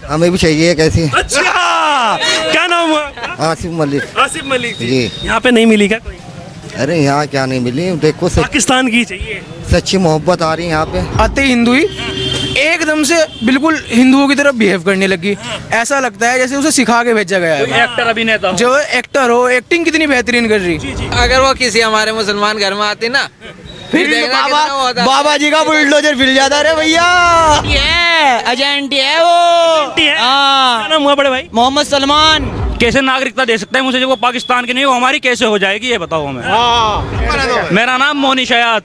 हमें भी चाहिए कैसी। अच्छा, क्या नाम हुआ? आसिफ मलिक। आसिफ मलिक जी। जी। यहाँ पे नहीं मिली क्या कोई? अरे यहाँ क्या नहीं मिली, देखो पाकिस्तान की चाहिए। सच्ची मोहब्बत आ रही है यहाँ पे। आते हिंदू ही एकदम से बिल्कुल हिंदुओं की तरफ बिहेव करने लगी। ऐसा लगता है जैसे उसे सिखा के भेजा गया है। एक्टर अभिनेता हो। जो एक्टर हो, एक्टिंग कितनी बेहतरीन कर रही। अगर वो किसी हमारे मुसलमान घर में आती ना, फिर देखना कितना वो होता। बाबा जी का बुलडोजर फिर जाता रे भैया। ये एजेंट है वो। क्या नाम हुआ बड़े भाई? मोहम्मद सलमान। कैसे नागरिकता दे सकता है मुझे जब वो पाकिस्तान की नहीं, वो हमारी कैसे हो जाएगी ये बताओ हमें। मेरा नाम मोनी शयात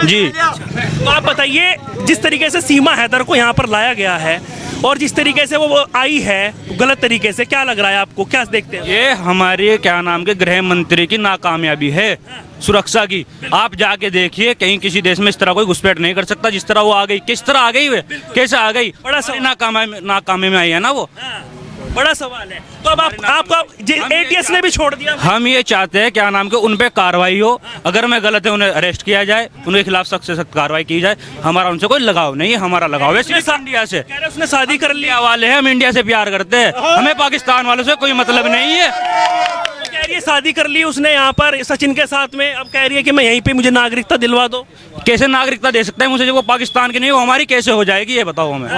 जी। तो आप बताइए, जिस तरीके से सीमा हैदर को यहाँ पर लाया गया है और जिस तरीके से वो आई है गलत तरीके से, क्या लग रहा है आपको, क्या देखते हैं? ये हमारे क्या नाम के गृह मंत्री की नाकामयाबी है सुरक्षा की। आप जाके देखिए, कहीं किसी देश में इस तरह कोई घुसपैठ नहीं कर सकता जिस तरह वो आ गई। किस तरह आ गई वे, कैसे आ गई? बड़ा नाकामी में आई है ना वो। बड़ा सवाल है। तो अब आपका एटीएस ने भी छोड़ दिया। हम ये चाहते हैं क्या नाम के उन पे कार्रवाई हो। अगर मैं गलत है उन्हें अरेस्ट किया जाए, उनके खिलाफ सख्त से सख्त कार्रवाई की जाए। हमारा उनसे कोई लगाव नहीं है, हमारा लगाव है सिर्फ इंडिया से। कह रहे उसने शादी कर लिया वाले हैं, हम इंडिया से प्यार करते हैं, हमें पाकिस्तान वालों से कोई मतलब नहीं है। कह रही है शादी कर ली उसने यहाँ पर सचिन के साथ में, अब कह रही है कि मैं यहीं पे मुझे नागरिकता दिलवा दो। कैसे नागरिकता दे सकता है मुझे जब वो पाकिस्तान की नहीं, वो हमारी कैसे हो जाएगी ये बताओ हमें।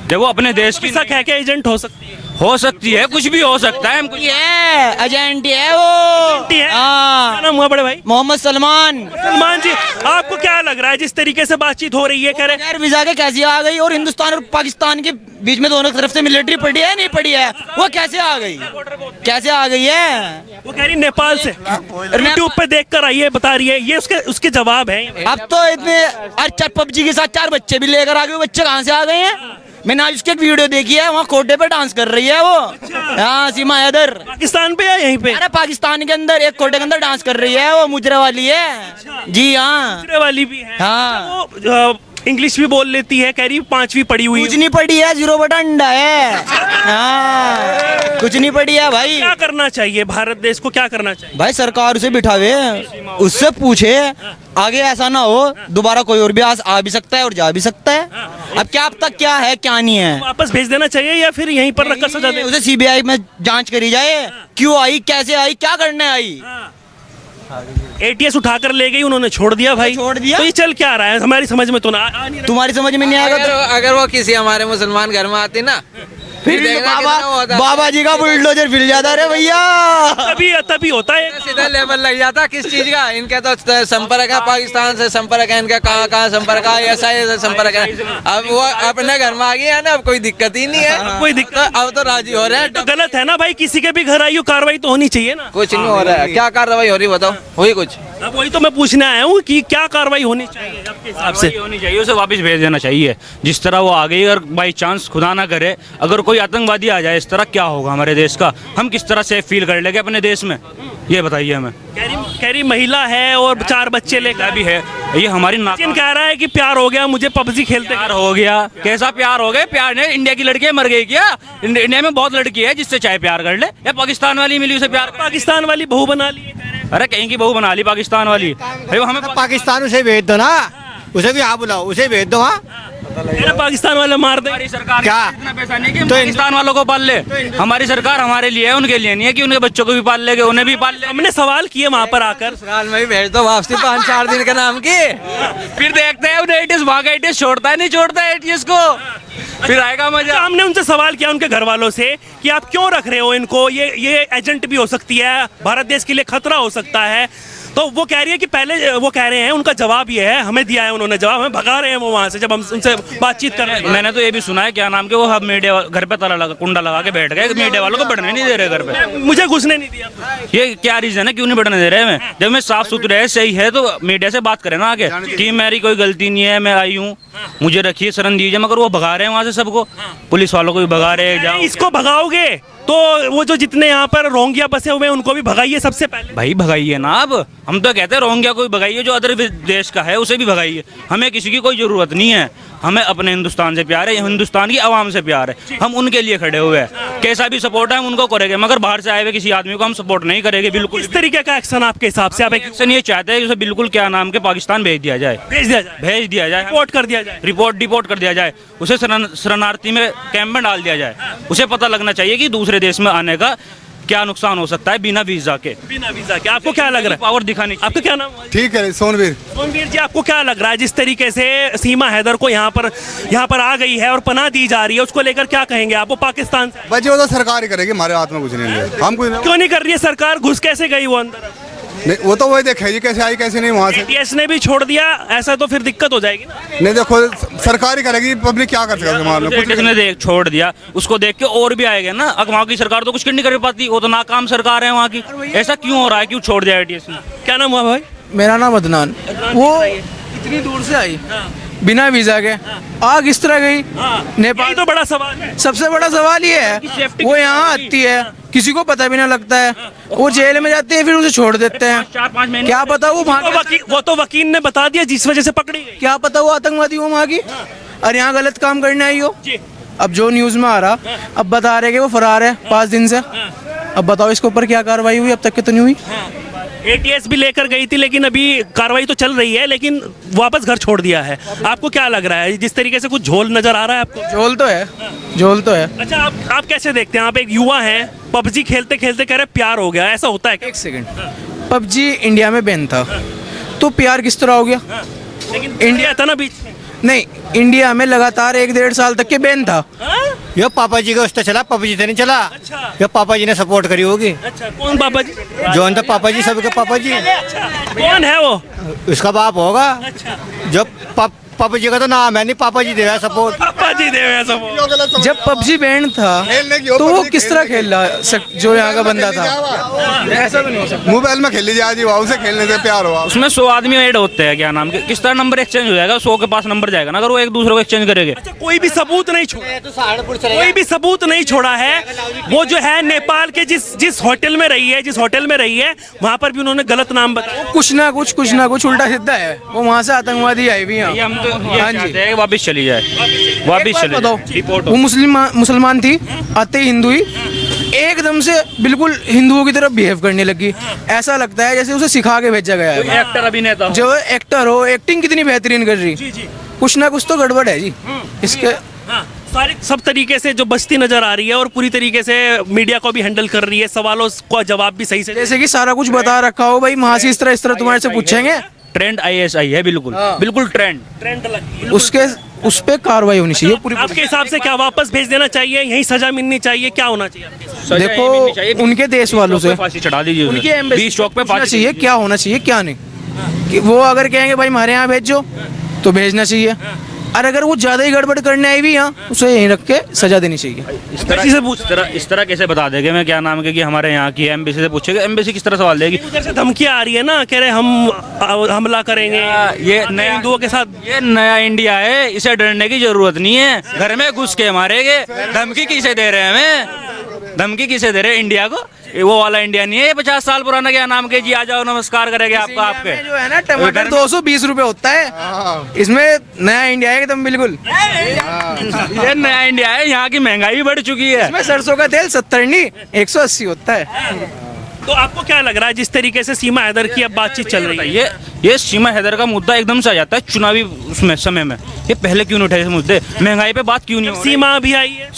जब वो अपने देश की शक है कि एजेंट हो सकती है। हो सकती है, कुछ भी हो सकता है। हमको ये एजेंट है वो। क्या नाम हुआ बड़े भाई? मोहम्मद सलमान। सलमान जी, आपको क्या लग रहा है जिस तरीके से बातचीत हो रही है? कह रहे गैर वीजा के कैसे आ गई, और हिंदुस्तान और पाकिस्तान के बीच में दोनों तरफ से मिलिट्री पड़ी है नहीं पड़ी है, वो कैसे आ गई, कैसे आ गई है? वो कह रही नेपाल से यूट्यूब पे देख कर आई है, बता रही है। ये उसके जवाब है। अब तो इतने अच्छा पबजी के साथ 4 बच्चे भी लेकर आ गए। बच्चे कहाँ से आ गए हैं? मैंने आज उसकी एक वीडियो देखी है, वहाँ कोटे पे डांस कर रही है वो। हाँ, सीमा हैदर। पाकिस्तान पे या यहीं पे? अरे पाकिस्तान के अंदर एक कोटे के अंदर डांस कर रही है वो, मुजरा वाली है जी। हाँ, मुजरे वाली भी है। हाँ। अच्छा, वो इंग्लिश भी बोल लेती है, कह रही 5वीं पढ़ी हुई। कुछ नहीं पड़ी है, 0 बटा अंडा है। हाँ, कुछ नहीं पड़ी है भाई। क्या करना चाहिए भारत देश को, क्या करना चाहिए? भाई सरकार उसे बिठावे, उससे पूछे आगे ऐसा ना हो दोबारा कोई और भी आ भी सकता है और जा भी सकता है। अब क्या अब तक क्या है क्या नहीं है, वापस भेज देना चाहिए या फिर यहीं पर रखकर सजा दे? उसे सीबीआई में जांच करी जाए, क्यों आई, कैसे आई, क्या करने आई। एटीएस उठाकर ले गई, उन्होंने छोड़ दिया भाई। छोड़ दिया। तो ये चल क्या रहा है हमारी समझ में तो ना आ नहीं रहा। तुम्हारी समझ में नहीं आएगा तो अगर वो किसी हमारे मुसलमान घर में आती ना, फिर देखना कितना वो होता। बाबा जी का बुलडोजर फिर जाता रे भैया। तभी होता है। सीधा लेवल लग जाता किस चीज का। इनका तो संपर्क है पाकिस्तान से, संपर्क है इनका, कहाँ संपर्क है, ऐसा संपर्क है। अब वो अपने घर में आ गई है ना, अब कोई दिक्कत ही नहीं है। कोई दिक्कत, अब तो राजी हो रहे हैं। तो गलत है ना भाई, किसी के भी घर आई हो कार्रवाई तो होनी चाहिए ना। कुछ नहीं हो रहा है, क्या कार्रवाई हो रही बताओ, हुई कुछ? अब वही तो मैं पूछने आया हूँ कि क्या कार्रवाई होनी चाहिए आपके हिसाब से? होनी चाहिए, उसे वापस भेज देना चाहिए जिस तरह वो आ गई। अगर बाई चांस खुदा ना करे अगर कोई आतंकवादी आ जाए इस तरह, क्या होगा हमारे देश का? हम किस तरह सेफ फील कर लेंगे अपने देश में, ये बताइए हमें। कह रही महिला है और 4 बच्चे लेकर भी है। ये हमारी सचिन कह रहा है कि प्यार हो गया मुझे पबजी खेलते। प्यार हो गया, कैसा प्यार हो गया? प्यार ने इंडिया की लड़की मर गई क्या? इंडिया में बहुत लड़की है जिससे चाहे प्यार कर ले, या पाकिस्तान वाली मिली उसे प्यार? पाकिस्तान वाली बहू बना ली। अरे कहीं की बहू बना ली पाकिस्तान वाली। भाई हमें पाकिस्तान उसे भेज दो ना, उसे भी यहाँ बुलाओ, उसे भेज दो। हाँ, पाकिस्तान वाले मार दे। हमारी सरकार क्या? इतना पैसा नहीं कि हम पाकिस्तान वालों को पाल ले। हमारी सरकार हमारे लिए है, उनके लिए नहीं है कि उनके बच्चों को भी पाल लेंगे, उन्हें भी पाल ले। हमने सवाल किए वहाँ पर आकर, ससुराल में भी भेज दो वापसी 5-4 दिन के नाम की। फिर देखते हैं उन्हें एटीएस भागा, एटीएस छोड़ता है नहीं छोड़ता है एटीएस को, फिर आएगा मजा। हमने उनसे सवाल किया उनके घर वालों से कि आप क्यों रख रहे हो इनको, ये एजेंट भी हो सकती है, भारत देश के लिए खतरा हो सकता है। तो वो कह रही है कि पहले वो कह रहे हैं, उनका जवाब ये है, हमें दिया है उन्होंने जवाब, हमें भगा रहे हैं वो वहाँ से जब हम उनसे बातचीत कर रहे हैं। मैंने तो ये भी सुना है क्या नाम के वो मीडिया घर पे ताला लगा, कुंडा लगा के बैठ गए, मीडिया वालों को बढ़ने नहीं दे रहे घर पे। मुझे घुसने नहीं दिया। ये क्या रीजन है, क्यों नहीं बढ़ने दे रहे हमें? जब मैं साफ सुथरे है, सही है तो मीडिया से बात करें ना आगे कि मेरी कोई गलती नहीं है, मैं आई हूँ, मुझे रखिए, शरण दीजिए। मगर वो भगा रहे हैं वहाँ से सबको, पुलिस वालों को भी भगा रहे हैं। इसको भगाओगे तो वो जो जितने यहाँ पर रोंगिया बसे हुए हैं उनको भी भगाइए सबसे पहले। भाई भगाइए ना, अब हम तो कहते हैं रोंगिया कोई भगाइए, जो अदर देश का है उसे भी भगाइए, हमें किसी की कोई जरूरत नहीं है। हमें अपने हिंदुस्तान से प्यार है, हिंदुस्तान की आवाम से प्यार है, हम उनके लिए खड़े हुए हैं। कैसा भी सपोर्ट है हम उनको करेंगे, मगर बाहर से आए हुए किसी आदमी को हम सपोर्ट नहीं करेंगे बिल्कुल। किस तरीके का एक्शन आपके हिसाब से आप एक्शन ये चाहते हैं कि उसे बिल्कुल क्या नाम के पाकिस्तान भेज दिया जाए, भेज दिया जाए, रिपोर्ट कर दिया जाए, डिपोर्ट कर दिया जाए, उसे शरणार्थी में कैंप में डाल दिया जाए। उसे पता लगना चाहिए कि दूसरे देश में आने का क्या नुकसान हो सकता है बिना वीजा के। बिना वीजा के आपको क्या लग रहा है? पावर दिखानी। आपका क्या नाम है? ठीक है सोनवीर। सोनवीर जी, आपको क्या लग रहा है जिस तरीके से सीमा हैदर को यहाँ पर आ गई है और पनाह दी जा रही है, उसको लेकर क्या कहेंगे आप? वो पाकिस्तान से बच्चे वो तो सरकार ही करेगी, हमारे हाथ में कुछ नहीं है। हम कुछ क्यों नहीं कर रही है सरकार? घुस कैसे गई वो अंदर? नहीं, वो तो वही देखेगी कैसे आई कैसे नहीं वहाँ से। ATS ने भी छोड़ दिया, ऐसा तो फिर दिक्कत हो जाएगी ना। नहीं देखो सरकार ही करेगी, पब्लिक क्या कर सकती है? कुछ किसने देख छोड़ दिया, उसको देख के और भी आएगा ना। अब वहाँ की सरकार तो कुछ नहीं कर पाती, वो तो नाकाम सरकार है वहाँ की। ऐसा क्यों हो रहा है, क्यों छोड़ दिया ATS ने? क्या नाम हुआ भाई? मेरा नाम अदनान। वो इतनी दूर से आई बिना वीजा के, आ किस तरह गई नेपाल? यही तो बड़ा सवाल है। सबसे बड़ा सवाल ये है, वो यहाँ आती है, किसी को पता भी ना लगता है, वो जेल में जाती है, फिर उसे छोड़ देते हैं। 4-5 महीने क्या पता वो वहाँ वो तो वकील ने बता दिया जिस वजह से पकड़ी गई। क्या पता वो आतंकवादी हो वहाँ की, और यहाँ गलत काम करने आई हो। अब जो न्यूज में आ रहा, अब बता रहे कि वो फरार है 5 दिन से। अब बताओ इसके ऊपर क्या कार्रवाई हुई? अब तक की तो नहीं हुई। ATS भी लेकर गई थी, लेकिन अभी कार्रवाई तो चल रही है, लेकिन वापस घर छोड़ दिया है। आपको क्या लग रहा है, जिस तरीके से कुछ झोल नजर आ रहा है आपको? झोल तो है, झोल तो है। अच्छा, आप कैसे देखते हैं? आप एक युवा हैं, PUBG खेलते खेलते कह रहे प्यार हो गया, ऐसा होता है क्या? एक सेकंड, PUBG इंडिया में बैन था तो प्यार किस तरह हो गया? लेकिन इंडिया था ना बीच में। नहीं, इंडिया में लगातार 1-1.5 साल तक के बैन था। ये पापा जी का उस चला, पापा जी से नहीं चला। अच्छा। ये पापा जी ने सपोर्ट करी होगी। अच्छा, कौन पापा जी? जो अंदर पापा जी, सबके पापा जी। कौन है वो? उसका बाप होगा। अच्छा, जो पापा जी का तो नाम है नहीं, पापा जी दे रहा है सपोर्ट। पापा जी दे रहे हैं सब। जब PUBG बैन था तो वो किस तरह खेल रहा जो यहाँ का बंदा था? ऐसा तो नहीं हो सकता। मोबाइल में खेल लीजिए, आज ही उसे खेलने से प्यार हुआ। उसमें 100 आदमी ऐड होते हैं, क्या नाम के, किस तरह नंबर एक्सचेंज हो जाएगा? 100 के पास नंबर जाएगा ना, अगर वो एक दूसरे को एक्सचेंज करेंगे। अच्छा, कोई भी सबूत नहीं छोड़ा, कोई भी सबूत नहीं छोड़ा है। वो जो है नेपाल के जिस होटल में रही है, वहाँ पर भी उन्होंने गलत नाम बताया। कुछ ना कुछ उल्टा सीधा है। वो वहाँ से आतंकवादी आई भी ये हैं। हम तो ये चाहते हैं कि वापस चली जाए, वापस चली बताओ, जाए। रिपोर्ट वो मुसलमान थी, आते ही हिंदू ही, एकदम से बिल्कुल हिंदुओं की तरफ बिहेव करने लगी। ऐसा लगता है जैसे उसे सिखा के भेजा गया है। एक्टर अभिनेता हो। जो एक्टर हो, एक्टिंग कितनी बेहतरीन कर रही, कुछ ना कुछ तो गड़बड़ है जी इसके। सारी सब तरीके से जो बचती नजर आ रही है और पूरी तरीके से मीडिया को भी हैंडल कर रही है, सवालों का जवाब भी सही से, जैसे कि सारा कुछ बता रखा हो भाई, वहाँ से इस तरह तुम्हारे से पूछेंगे। ट्रेंड ISI है, बिल्कुल बिल्कुल ट्रेंड उसके उस पे कार्रवाई होनी चाहिए पूरी। आपके हिसाब से क्या वापस भेज देना चाहिए, यहीं सजा मिलनी चाहिए, क्या होना चाहिए आपके हिसाब से? सजा देखो, ये मिलनी चाहिए। उनके देश वालों से फांसी चढ़ा दीजिए, उनकी उन्हें। एम्बेसी 20 चौक पे पूछना फांसी चाहिए क्या होना चाहिए क्या नहीं। कि वो अगर कहेंगे भाई हमारे यहाँ भेजो तो भेजना चाहिए, और अगर वो ज्यादा ही गड़बड़ करने आई भी यहाँ, उसे यहीं रख के सजा देनी चाहिए। इस तरह कैसे बता देंगे? मैं क्या नाम है कि हमारे यहाँ की एम्बेसी से पूछेगा, एम्बेसी किस तरह सवाल देगी? उधर से धमकियां आ रही है ना, कह रहे हम हमला करेंगे ये नया हिंदुओं के साथ। ये नया इंडिया है, इसे डरने की जरूरत नहीं है। घर में घुस के मारेंगे, धमकी किसे दे रहे हैं? हमें धमकी किसे दे रहे हैं? इंडिया को? वो वाला इंडिया नहीं है 50 साल पुराना, क्या नाम के जी आ जाओ नमस्कार करेंगे आपको। आपके जो है ना टमाटर 220 रुपए होता है, इसमें नया इंडिया है एकदम बिल्कुल। ये नया इंडिया है, यहाँ की महंगाई भी बढ़ चुकी है। इसमें सरसों का तेल 70 नहीं 180 होता है। तो आपको क्या लग रहा है जिस तरीके से सीमा हैदर की अब बातचीत चल रही है? ये सीमा हैदर का मुद्दा एकदम से आ जाता है चुनावी उसमें समय में। ये पहले क्यों नहीं उठाए मुद्दे? महंगाई पे बात क्यों नहीं हो रही? सीमा अभी आई है,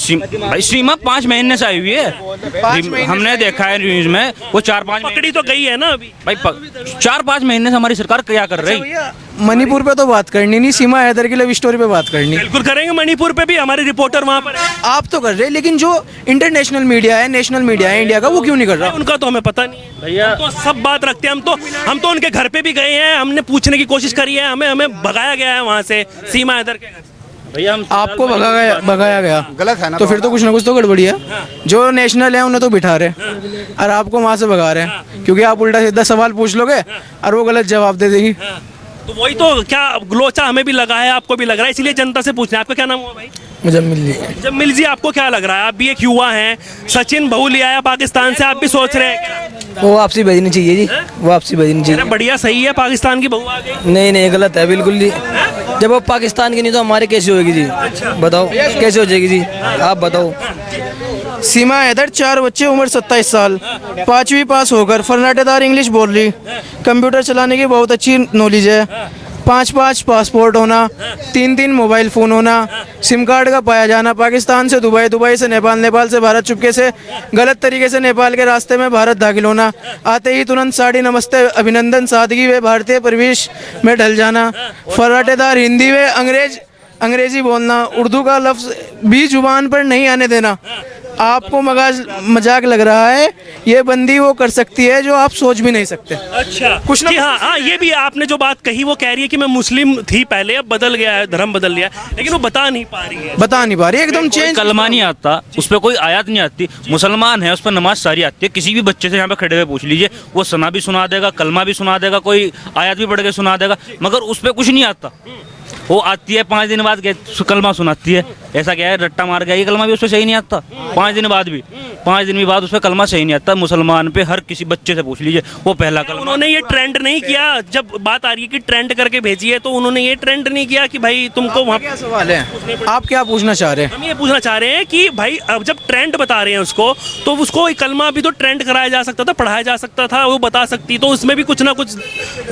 भाई सीमा 5 महीने से आई हुई है, हमने देखा है न्यूज में। वो 4-5 पकड़ी तो गई है ना अभी भाई 4-5 महीने से हमारी सरकार क्या कर रही? भैया मणिपुर पे तो बात करनी नहीं, सीमा हैदर की लव स्टोरी पे बात करनी। बिल्कुल करेंगे, मणिपुर पे भी हमारे रिपोर्टर वहाँ पर है। आप तो कर रहे हैं, लेकिन जो इंटरनेशनल मीडिया है, नेशनल मीडिया है इंडिया का, वो क्यों नहीं कर रहा? उनका तो हमें पता नहीं है भैया। तो सब बात रखते हैं। हम तो उनके घर पे भी गए हैं, हमने पूछने की कोशिश करी है, हमें भगाया गया है वहाँ से, सीमा हैदर के घर से। भैया हम आपको भगाया गया गलत है ना, तो फिर तो कुछ ना कुछ तो गड़बड़ी है। जो नेशनल है उन्हें तो बिठा रहे और आपको वहाँ से भगा रहे हैं, क्योंकि आप उल्टा सीधा सवाल पूछ लोगे और वो गलत जवाब दे देगी। तो वही तो, क्या ग्लोचा हमें भी लगा है, आपको भी लग रहा है, इसलिए जनता से पूछना है। आपका क्या नाम हुआ भाई? मुजम्मिल जी, आपको क्या लग रहा है? आप भी एक युवा हैं, सचिन बहू ले आया पाकिस्तान से, आप भी सोच रहे हैं क्या? वो वापसी भेजनी चाहिए जी, वो वापसी भेजनी अरे चाहिए। बढ़िया सही है, पाकिस्तान की बहू आ गई। नहीं नहीं, गलत है बिल्कुल जी। जब वो पाकिस्तान की नहीं तो हमारे कैसे होगी जी? बताओ कैसे हो जाएगी जी, आप बताओ। सीमा हैदर 4 बच्चे, उम्र 27 साल, 5वीं पास होकर फर्नाटेदार इंग्लिश बोल रही, कंप्यूटर चलाने की बहुत अच्छी नॉलेज है, 5 पासपोर्ट होना, 3 मोबाइल फ़ोन होना, सिम कार्ड का पाया जाना, पाकिस्तान से दुबई, दुबई से नेपाल, नेपाल से भारत, चुपके से गलत तरीके से नेपाल के रास्ते में भारत दाखिल होना, आते ही तुरंत साड़ी नमस्ते अभिनंदन सादगी व भारतीय परिवेश में ढल जाना, फर्राटेदार हिंदी व अंग्रेजी बोलना, उर्दू का लफ्ज़ भी जुबान पर नहीं आने देना। आपको मजाक लग रहा है, ये बंदी वो कर सकती है जो आप सोच भी नहीं सकते। अच्छा कुछ ना जी, हाँ हाँ, ये भी आपने जो बात कही वो कह रही है कि मैं मुस्लिम थी पहले, अब बदल गया है, धर्म बदल लिया है, लेकिन वो बता नहीं पा रही है। बता नहीं पा रही, एकदम चेंज। कलमा नहीं आता, उस पर कोई आयत नहीं आती, मुसलमान है उस पर नमाज सारी आती है। किसी भी बच्चे से यहाँ पे खड़े हुए पूछ लीजिए, वो सना भी सुना देगा, कलमा भी सुना देगा, कोई आयत भी पढ़ के सुना देगा, मगर उस पर कुछ नहीं आता। वो आती है 5 दिन बाद कलमा सुनाती है, ऐसा क्या है, रट्टा मार गया, ये कलमा भी उस पर सही नहीं आता। 5 दिन बाद भी, 5 दिन बाद उस पर कलमा सही नहीं आता। मुसलमान पे हर किसी बच्चे से पूछ लीजिए, वो पहला कलमा। उन्होंने ये ट्रेंड नहीं किया, जब बात आ रही है कि ट्रेंड करके भेजी है, तो उन्होंने ये ट्रेंड नहीं किया कि भाई तुमको वहाँ। क्या सवाल है, आप क्या पूछना चाह रहे हैं? हम ये पूछना चाह रहे हैं कि भाई अब जब ट्रेंड बता रहे हैं उसको, तो उसको एक कलमा भी तो ट्रेंड कराया जा सकता था, पढ़ाया जा सकता था, वो बता सकती, तो उसमें भी कुछ ना कुछ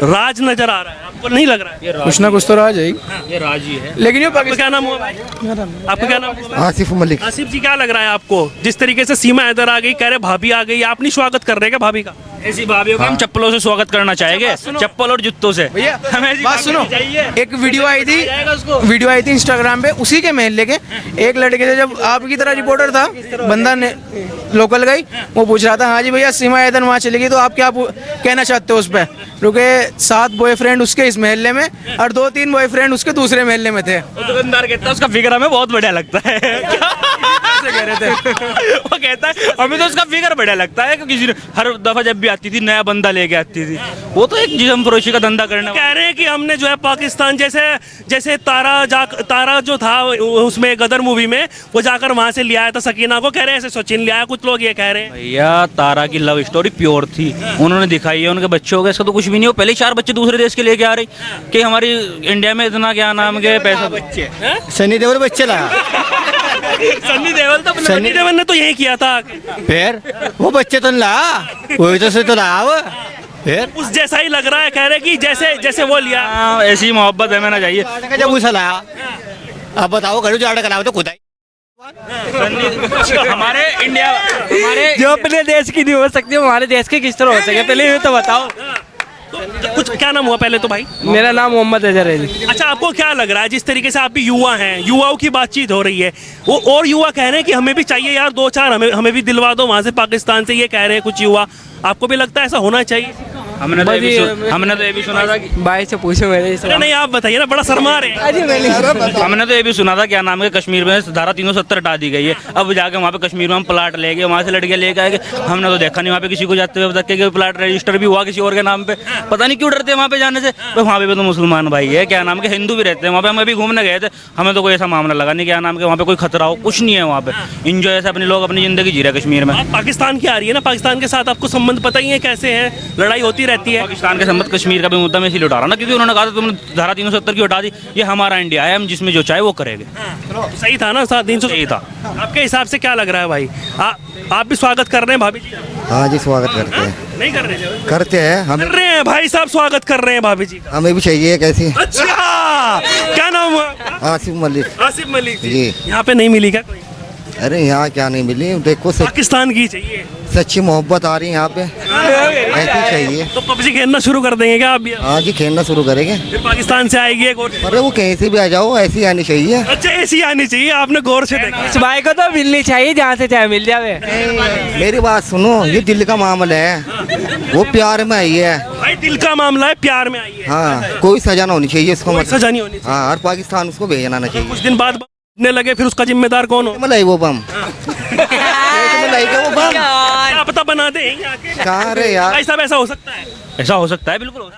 राज नजर आ रहा है, आपको नहीं लग रहा है? कुछ ना कुछ तो राज है, ये राजी है। लेकिन ये आपका क्या नाम हुआ भाई? आपका क्या नाम हुआ? आसिफ मलिक। आसिफ जी, क्या लग रहा है आपको जिस तरीके से सीमा हैदर आ गई, कह रहे भाभी आ गई, आप नहीं स्वागत कर रहे क्या भाभी का? ऐसी भाभीयों का हम चप्पलों से स्वागत करना चाहेंगे, चप्पल और जूतों से। भैया हमें ऐसी बात भाभी सुनो, चाहिए। एक वीडियो आई थी इंस्टाग्राम पे, उसी के महल्ले के एक लड़के से, जब आपकी तरह रिपोर्टर था, बंदा ने लोकल गई, वो पूछ रहा था, हाँ जी भैया सीमा हैदर वहाँ चली गई, तो आप क्या कहना चाहते हो उस पर? रुके 7 बॉयफ्रेंड उसके इस महल्ले में और 2-3 बॉयफ्रेंड उसके दूसरे महल्ले में थे। दुकानदार कहता है उसका फिगर हमें बहुत बढ़िया लगता है। कह रहे थे वो कहता है हमें तो उसका फिगर बढ़िया लगता है, क्योंकि हर दफा जब भी आती थी नया बंदा लेके आती थी। वो तो एक जिस्म फरोशी का धंधा करने कह रहे हैं कि हमने जो है पाकिस्तान जैसे तारा जो था उसमें गदर मूवी में, वो जाकर वहां से लिया था सकीना को, कह रहे हैं ऐसे सचिन लिया, कुछ लोग ये कह रहे हैं। भैया तारा की लव स्टोरी प्योर थी, उन्होंने दिखाई है, उनके बच्चे हो गए, इसका तो कुछ भी नहीं हो। पहले 4 बच्चे दूसरे देश के लेके आ रही कि हमारी इंडिया में इतना क्या नाम के पैसा बच्चे। सनी देओल बच्चे ला, सन्नी देओल ने तो यही किया था, फिर वो बच्चे तो ला, वही तो से तो ला वो। फिर उस जैसा ही लग रहा है, कह रहे कि जैसे वो लिया। ऐसी मोहब्बत है, मैं ना चाहिए। जब उसे लाया, अब बताओ घरों जाड़ा कराओ तो खुदा हमारे इंडिया, हमारे जो अपने देश की नहीं हो सकती, हमारे देश की किस तरह हो सके, पहले ये तो बताओ। तो कुछ क्या नाम हुआ पहले तो भाई? मेरा नाम मोहम्मद अजहर है जी। अच्छा, आपको क्या लग रहा है जिस तरीके से आप भी युवा हैं, युवाओं की बातचीत हो रही है, वो और युवा कह रहे हैं कि हमें भी चाहिए यार 2-4 हमें भी दिलवा दो वहां से, पाकिस्तान से, ये कह रहे हैं कुछ युवा, आपको भी लगता है ऐसा होना चाहिए? हमने तो ये भी सुना था कि भाई से पूछो मेरे अरे नहीं, आप बताइए ना, बड़ा शर्मा रहे हैं। हमने तो ये भी सुना था क्या नाम है, कश्मीर में धारा 370 हटा दी गई है, अब जाके वहाँ पे कश्मीर में हम प्लाट ले गए, वहाँ से लड़के लेके आएंगे। हमने तो देखा नहीं वहाँ पे किसी को जाते हुए, बता के प्लाट रजिस्टर भी हुआ किसी और के नाम पे, पता नहीं क्यों डरते हैं वहाँ पे जाने से। वहाँ पे भी तो मुसलमान भाई है, क्या नाम के हिंदू भी रहते हैं वहाँ पे, हम अभी घूमने गए थे, हमें तो कोई ऐसा मामला लगा नहीं क्या नाम के वहाँ पे कोई खतरा हो, कुछ नहीं है वहाँ पे, इंजॉय से अपने लोग अपनी जिंदगी जी रहे कश्मीर में। पाकिस्तान की आ रही है ना, पाकिस्तान के साथ आपको संबंध पता ही है कैसे है, लड़ाई होती रहती है। पाकिस्तान के संबंध कश्मीर का भी मुद्दा मैं इसलिए उठा रहा ना, क्योंकि उन्होंने कहा था तुमने धारा 370 की हटा दी, ये हमारा इंडिया है, हम जिसमें जो चाहे वो करेंगे। सही था ना, 300 सही था। आपके हिसाब से क्या लग रहा है भाई? आप भी स्वागत कर रहे हैं भाभी जी? हाँ जी, स्वागत करते हैं। नहीं कर रहे? करते हैं हम, कर रहे हैं भाई साहब, स्वागत कर रहे हैं भाभी जी का। हमें भी चाहिए कैसी। अच्छा, क्या नाम हुआ? आसिफ मलिक। आसिफ मलिक जी। यहाँ पे नहीं मिली क्या कोई? अरे यहाँ क्या नहीं मिली, देखो पाकिस्तान की चाहिए, सच्ची मोहब्बत आ रही है यहाँ पे, ऐसी चाहिए। तो पबजी खेलना शुरू कर देंगे क्या आप भी? हाँ जी, खेलना शुरू करेंगे। फिर पाकिस्तान से आएगी एक और। अरे वो कहीं से भी आ जाओ, ऐसी आनी चाहिए। अच्छा, ऐसी आनी चाहिए, आपने गौर से देखा? इस भाई को तो मिलनी चाहिए, जहाँ से चाहे मिल जावे। मेरी बात सुनो, ये दिल का मामला है, वो प्यार में आई है। भाई दिल का मामला है, प्यार में आई है। हाँ, कोई सजा ना होनी चाहिए उसको, कोई मतलब सजा नहीं होनी चाहिए। हाँ, और पाकिस्तान उसको भेजना ना चाहिए। कुछ दिन बाद ने लगे, फिर उसका जिम्मेदार कौन हो? मलाई वो बम मलाई का वो बम क्या पता बना दे यहीं आके। कहाँ रे यार। भाई साहब, ऐसा हो सकता है? ऐसा हो सकता है, बिल्कुल हो सकता है।